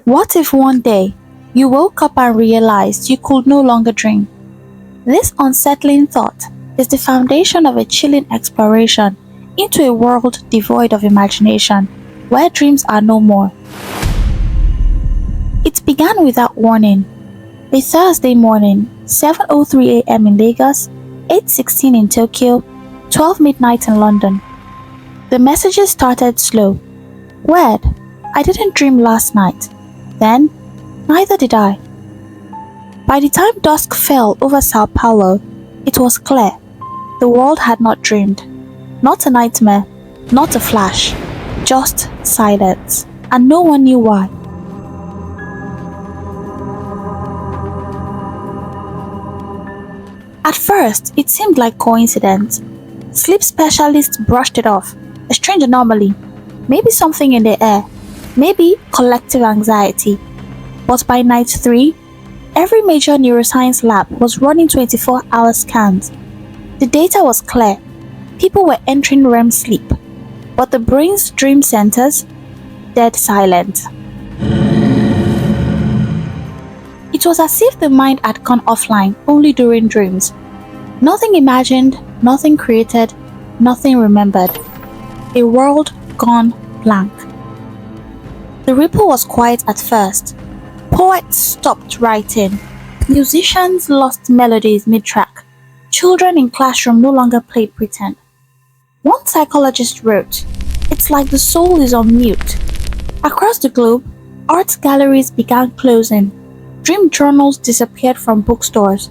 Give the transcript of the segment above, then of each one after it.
What if one day you woke up and realized you could no longer dream? This unsettling thought is the foundation of a chilling exploration into a world devoid of imagination, where dreams are no more. It began without warning. A Thursday morning, 7:03 a.m. in Lagos, 8:16 in Tokyo, 12 midnight in London. The messages started slow. Weird, I didn't dream last night. Then, neither did I. By the time dusk fell over Sao Paulo, it was clear. The world had not dreamed. Not a nightmare, not a flash, just silence, and no one knew why. At first, it seemed like coincidence. Sleep specialists brushed it off, a strange anomaly, maybe something in the air, maybe collective anxiety. But by night 3, every major neuroscience lab was running 24-hour scans. The data was clear. People were entering REM sleep, but the brain's dream centers, dead silent. It was as if the mind had gone offline only during dreams. Nothing imagined, nothing created, nothing remembered. A world gone blank. The ripple was quiet at first. Poets stopped writing. Musicians lost melodies mid-track. Children in classroom no longer played pretend. One psychologist wrote, "It's like the soul is on mute." Across the globe, art galleries began closing. Dream journals disappeared from bookstores.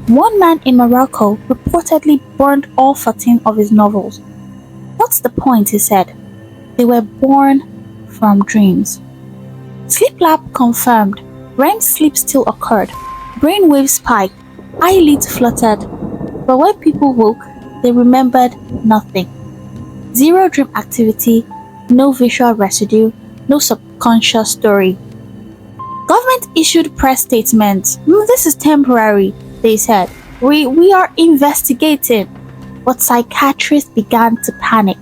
One man in Morocco reportedly burned all 14 of his novels. What's the point, he said. They were born from dreams. Sleep Lab confirmed REM sleep still occurred. Brain waves spiked, eyelids fluttered. But when people woke, they remembered nothing. Zero dream activity, no visual residue, no subconscious story. Government issued press statements. This is temporary, they said. We are investigating. But psychiatrists began to panic.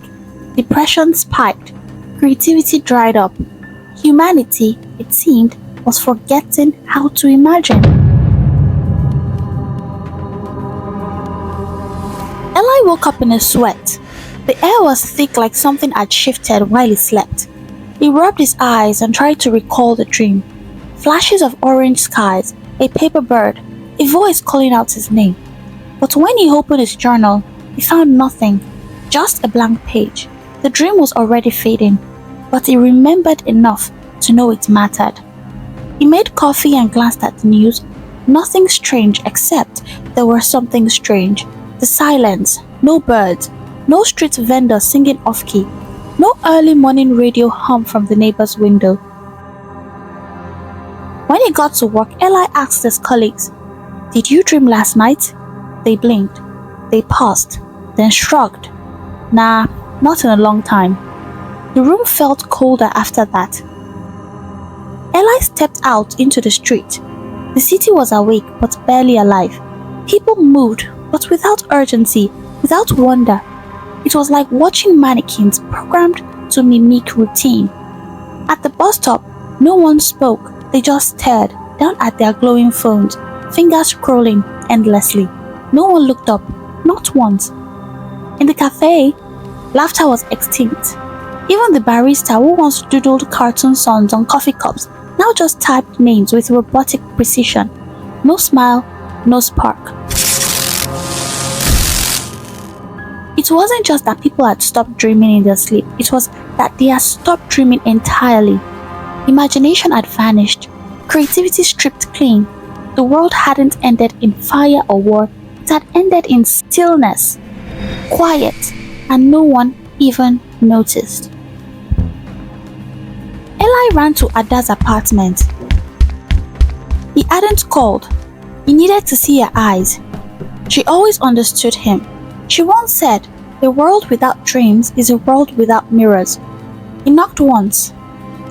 Depression spiked. Creativity dried up. Humanity, it seemed, was forgetting how to imagine. Eli woke up in a sweat. The air was thick like something had shifted while he slept. He rubbed his eyes and tried to recall the dream. Flashes of orange skies, a paper bird, a voice calling out his name. But when he opened his journal, he found nothing, just a blank page. The dream was already fading, but he remembered enough to know it mattered. He made coffee and glanced at the news. Nothing strange, except there was something strange. The silence, no birds, no street vendor singing off-key, no early morning radio hum from the neighbor's window. When he got to work, Eli asked his colleagues, "Did you dream last night?" They blinked. They paused, then shrugged. "Nah, not in a long time." The room felt colder after that. Eli stepped out into the street. The city was awake but barely alive. People moved, but without urgency, without wonder. It was like watching mannequins programmed to mimic routine. At the bus stop, no one spoke. They just stared down at their glowing phones, fingers scrolling endlessly. No one looked up, not once. In the cafe, laughter was extinct. Even the barista who once doodled cartoon songs on coffee cups now just typed names with robotic precision. No smile, no spark. It wasn't just that people had stopped dreaming in their sleep, it was that they had stopped dreaming entirely. Imagination had vanished, creativity stripped clean. The world hadn't ended in fire or war, it had ended in stillness, quiet, and no one even noticed. Eli ran to Ada's apartment. He hadn't called. He needed to see her eyes. She always understood him. She once said, "A world without dreams is a world without mirrors." He knocked once.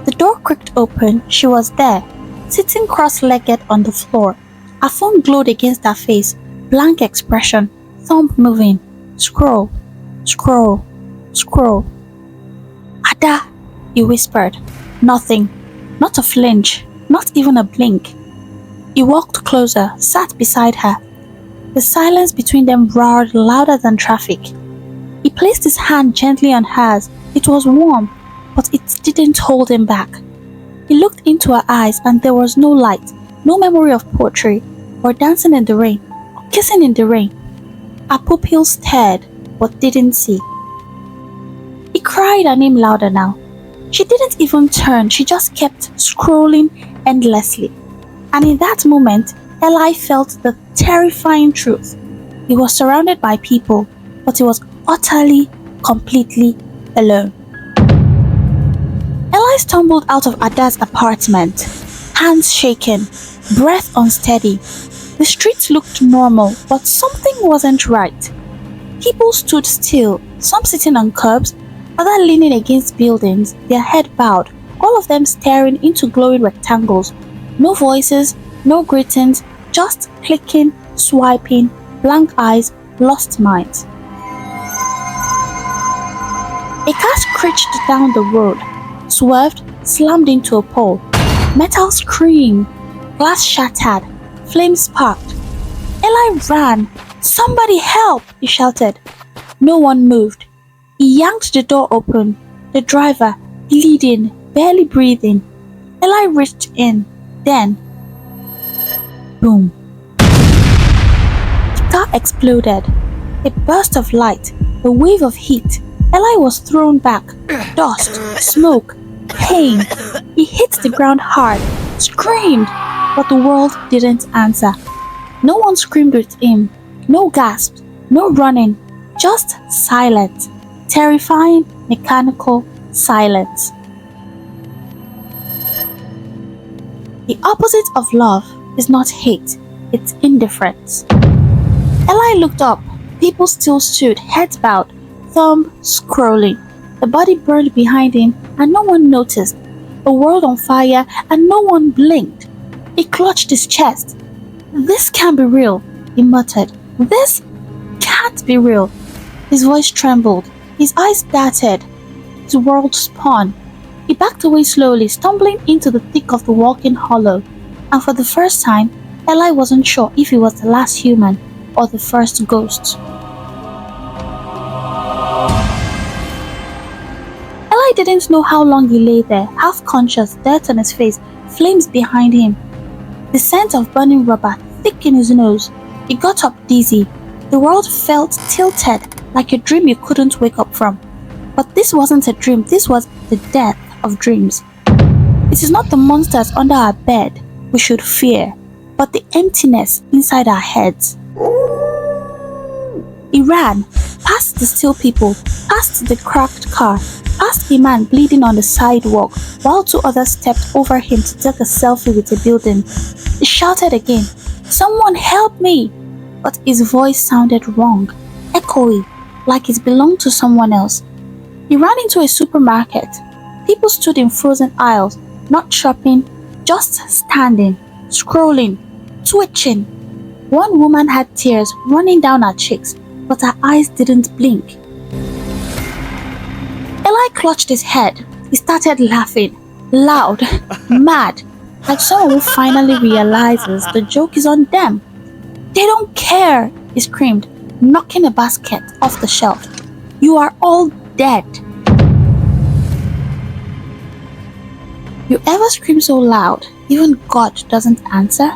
The door creaked open. She was there, sitting cross-legged on the floor. Her phone glowed against her face, blank expression, thumb moving. Scroll, scroll, scroll. "Ada," he whispered. Nothing. Not a flinch. not even a blink. He walked closer, sat beside her. The silence between them roared louder than traffic. He placed his hand gently on hers. It was warm, but it didn't hold him back. He looked into her eyes and there was no light, no memory of poetry, or dancing in the rain, or kissing in the rain. Her pupils stared, but didn't see. He cried her name louder now. She didn't even turn, she just kept scrolling endlessly. And in that moment, Eli felt the terrifying truth. He was surrounded by people, but he was utterly, completely alone. Eli stumbled out of Ada's apartment, hands shaking, breath unsteady. The streets looked normal, but something wasn't right. People stood still, some sitting on curbs, others leaning against buildings, their head bowed, all of them staring into glowing rectangles. No voices, no greetings, just clicking, swiping, blank eyes, lost minds. A car screeched down the road, swerved, slammed into a pole. Metal screamed, glass shattered, flames sparked. Eli ran. "Somebody help!" he shouted. No one moved. He yanked the door open. The driver, bleeding, barely breathing. Eli reached in. Then, boom. The car exploded. A burst of light, a wave of heat. Eli was thrown back. Dust, smoke, pain. He hit the ground hard, screamed, but the world didn't answer. No one screamed with him. No gasps, no running, just silence. Terrifying, mechanical silence. The opposite of love is not hate, it's indifference. Eli looked up. People still stood, heads bowed, thumb scrolling. The body burned behind him and no one noticed. A world on fire and no one blinked. He clutched his chest. "This can't be real," he muttered. "This can't be real." His voice trembled. His eyes darted. His world spun. He backed away slowly, stumbling into the thick of the walking hollow. And for the first time, Eli wasn't sure if he was the last human or the first ghost. Eli didn't know how long he lay there, half conscious, dirt on his face, flames behind him. The scent of burning rubber thick in his nose. He got up dizzy. The world felt tilted, like a dream you couldn't wake up from. But this wasn't a dream, this was the death of dreams. It is not the monsters under our bed we should fear, but the emptiness inside our heads. He ran, past the still people, past the cracked car, past a man bleeding on the sidewalk, while two others stepped over him to take a selfie with a building. He shouted again, "Someone help me!" But his voice sounded wrong, echoey, like it belonged to someone else. He ran into a supermarket. People stood in frozen aisles, not shopping, just standing, scrolling, twitching. One woman had tears running down her cheeks, but her eyes didn't blink. Eli clutched his head. He started laughing, loud, mad, like someone who finally realizes the joke is on them. "They don't care," he screamed, knocking a basket off the shelf. "You are all dead." You ever scream so loud, even God doesn't answer?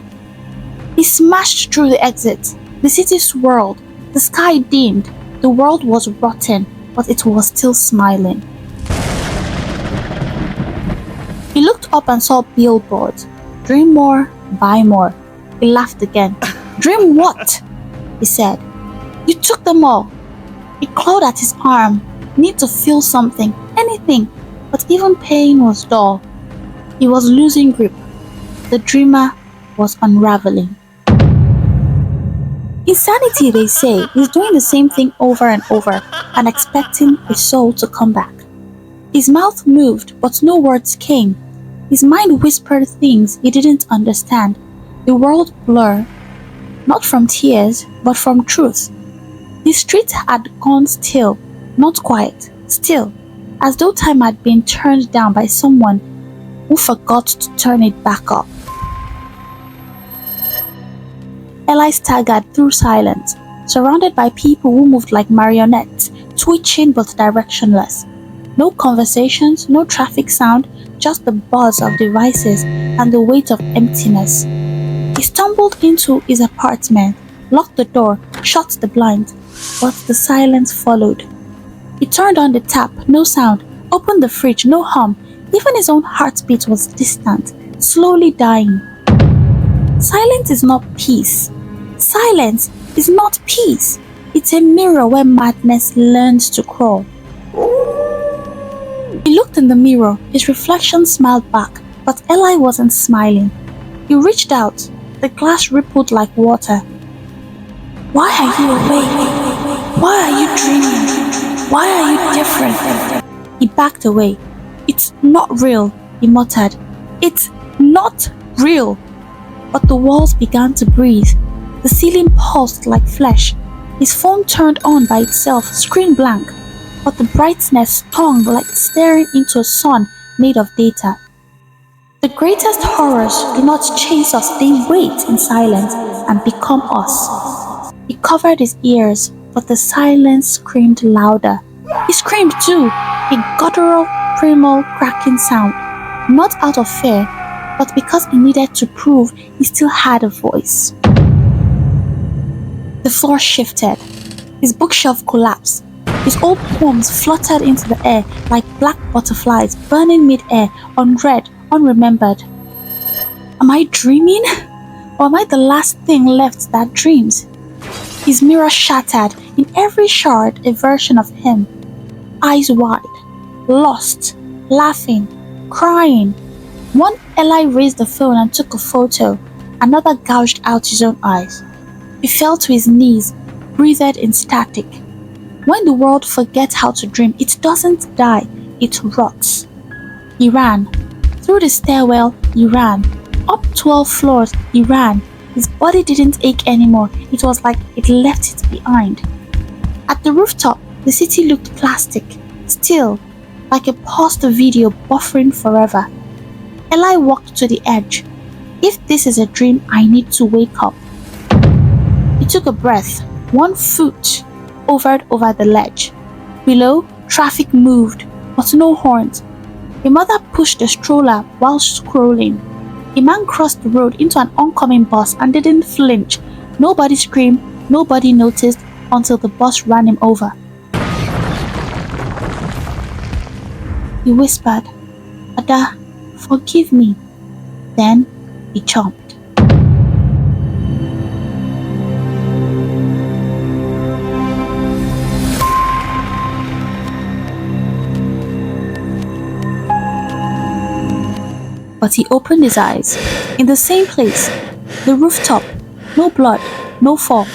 He smashed through the exit. The city swirled. The sky dimmed. The world was rotten, but it was still smiling. He looked up and saw billboards. "Dream more, buy more." He laughed again. "Dream what?" he said. "You took them all." He clawed at his arm. Need to feel something, anything, but even pain was dull. He was losing grip. The dreamer was unraveling. Insanity, they say, is doing the same thing over and over and expecting a soul to come back. His mouth moved, but no words came. His mind whispered things he didn't understand. The world blurred, not from tears, but from truth. The street had gone still, not quiet, still, as though time had been turned down by someone who forgot to turn it back up. Eli staggered through silence, surrounded by people who moved like marionettes, twitching but directionless. No conversations, no traffic sound, just the buzz of devices and the weight of emptiness. He stumbled into his apartment, locked the door, shut the blinds, but the silence followed. He turned on the tap, no sound, opened the fridge, no hum. Even his own heartbeat was distant, slowly dying. Silence is not peace. Silence is not peace. It's a mirror where madness learns to crawl. He looked in the mirror, his reflection smiled back, but Eli wasn't smiling. He reached out, the glass rippled like water. Why are you awake? Why are you dreaming? Why are you different? He backed away. It's not real, he muttered. It's not real. But the walls began to breathe. The ceiling pulsed like flesh. His phone turned on by itself, screen blank. But the brightness stung like staring into a sun made of data. The greatest horrors do not chase us, they wait in silence and become us. He covered his ears, but the silence screamed louder. He screamed too, a guttural, primal, cracking sound, not out of fear, but because he needed to prove he still had a voice. The floor shifted. His bookshelf collapsed. His old poems fluttered into the air like black butterflies burning mid-air, unread, unremembered. Am I dreaming? Or am I the last thing left that dreams? His mirror shattered, in every shard a version of him. Eyes wide, lost, laughing, crying. One Eli raised the phone and took a photo. Another gouged out his own eyes. He fell to his knees, breathed in static. When the world forgets how to dream, it doesn't die, it rots. He ran. Through the stairwell, he ran. Up 12 floors, he ran. His body didn't ache anymore. It was like it left it behind. At the rooftop, the city looked plastic, still, like a paused video buffering forever. Eli walked to the edge. If this is a dream, I need to wake up. He took a breath. 1 foot hovered over the ledge. Below, traffic moved, but no horns. A mother pushed a stroller while scrolling. A man crossed the road into an oncoming bus and didn't flinch. Nobody screamed, nobody noticed until the bus ran him over. He whispered, "Ada, forgive me." Then he chomped. But he opened his eyes. In the same place, the rooftop, no blood, no fall.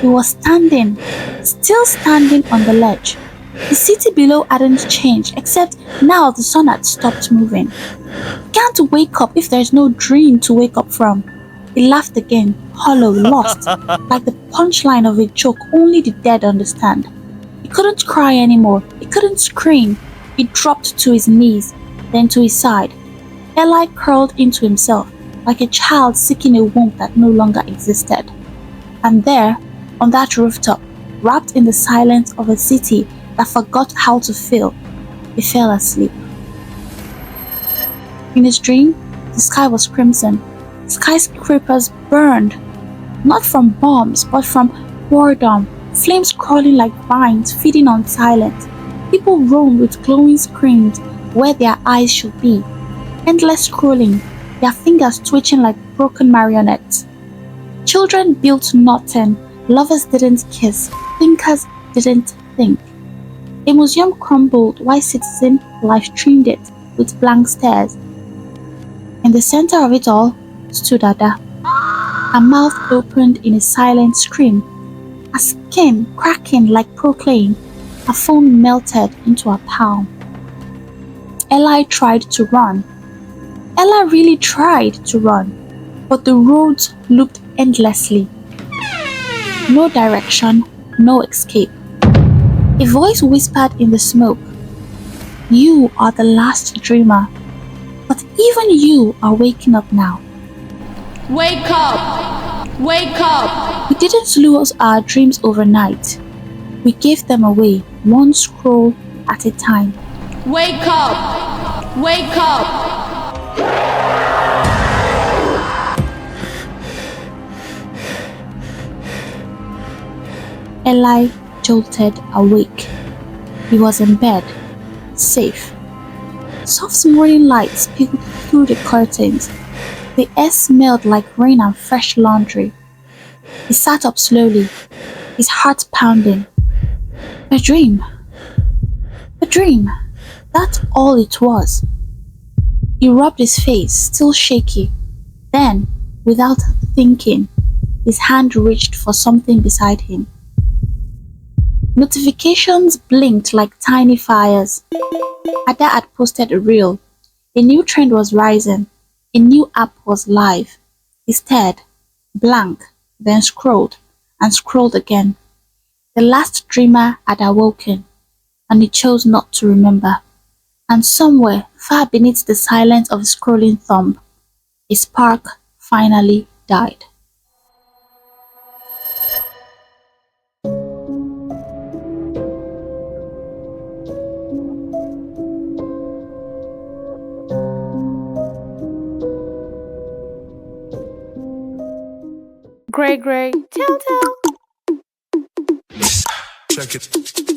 He was standing, still standing on the ledge. The city below hadn't changed, except now the sun had stopped moving. You can't wake up if there's no dream to wake up from. He laughed again, hollow, lost, like the punchline of a joke only the dead understand. He couldn't cry anymore. He couldn't scream. He dropped to his knees, then to his side. Eli curled into himself, like a child seeking a womb that no longer existed. And there, on that rooftop, wrapped in the silence of a city that forgot how to feel, he fell asleep. In his dream, the sky was crimson. Skyscrapers burned, not from bombs, but from boredom, flames crawling like vines feeding on silence. People roamed with glowing screens where their eyes should be. Endless scrolling, their fingers twitching like broken marionettes. Children built nothing, lovers didn't kiss, thinkers didn't think. A museum crumbled while citizen life streamed it with blank stares. In the center of it all stood Ada. Her mouth opened in a silent scream. Her skin cracking like proclaim. Her phone melted into her palm. Eli tried to run. Ella really tried to run, but the roads looped endlessly. No direction, no escape. A voice whispered in the smoke, "You are the last dreamer." But even you are waking up now. Wake up! Wake up! We didn't lose our dreams overnight. We gave them away, one scroll at a time. Wake up! Wake up! Eli jolted awake. He was in bed, safe. Soft morning light spilled through the curtains. The air smelled like rain and fresh laundry. He sat up slowly, his heart pounding. A dream. A dream. That's all it was. He rubbed his face, still shaky. Then, without thinking, his hand reached for something beside him. Notifications blinked like tiny fires. Ada had posted a reel. A new trend was rising. A new app was live. He stared, blank, then scrolled, and scrolled again. The last dreamer had awoken, and he chose not to remember. And somewhere, far beneath the silence of his scrolling thumb, a spark finally died. Gray, gray, tell. Check it.